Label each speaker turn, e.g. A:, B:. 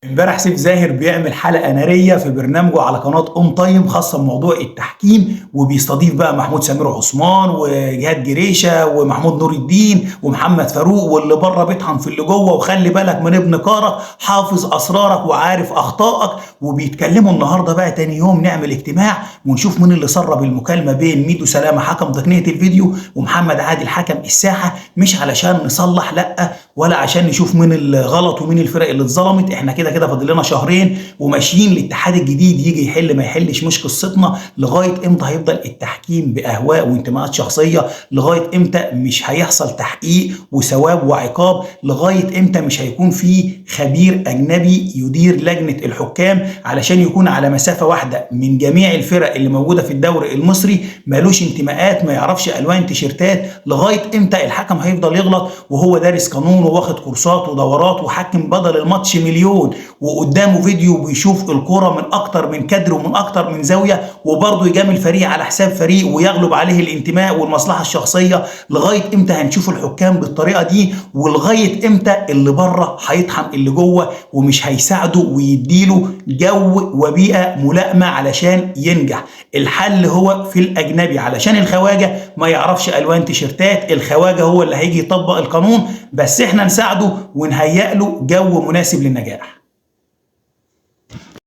A: امبارح سيف زاهر بيعمل حلقة نارية في برنامجه على قناة اون تايم خاصة بموضوع التحكيم، وبيستضيف بقى محمود سمير عثمان وجهاد جريشة ومحمود نور الدين ومحمد فاروق، واللي بره بيطحن في اللي جوه، وخلي بالك من ابن كارك حافظ اسرارك وعارف اخطائك. وبيتكلموا النهارده بقى تاني يوم نعمل اجتماع ونشوف مين اللي سرب المكالمة بين ميدو سلامة حكم تقنية الفيديو ومحمد عادل حكم الساحة، مش علشان نصلح لا، ولا عشان نشوف مين الغلط ومين الفرق اللي اتظلمت. احنا كده كده فاضل لنا شهرين وماشيين الاتحاد الجديد يجي يحل ما يحلش، مش قصتنا. لغايه امتى هيفضل التحكيم باهواء وانتماءات شخصيه؟ لغايه امتى مش هيحصل تحقيق وثواب وعقاب؟ لغايه امتى مش هيكون في خبير اجنبي يدير لجنه الحكام علشان يكون على مسافه واحده من جميع الفرق اللي موجوده في الدوري المصري، مالوش انتماءات، ما يعرفش الوان تيشيرتات؟ لغايه امتى الحكم هيفضل يغلط وهو دارس قانون وواخد كورسات ودورات وحكم بدل الماتش مليون، وقدامه فيديو بيشوف الكرة من اكتر من كادر ومن اكتر من زاوية، وبرضه يجامل فريق على حساب فريق ويغلب عليه الانتماء والمصلحة الشخصية؟ لغاية امتى هنشوف الحكام بالطريقة دي؟ ولغاية امتى اللي بره هيطحن اللي جوه ومش هيساعده ويديله جو وبيئة ملائمة علشان ينجح؟ الحل هو في الاجنبي، علشان الخواجة ما يعرفش الوان تيشيرتات، الخواجة هو اللي هيجي يطبق القانون، بس احنا نساعده ونهيئ له جو مناسب للنجاح.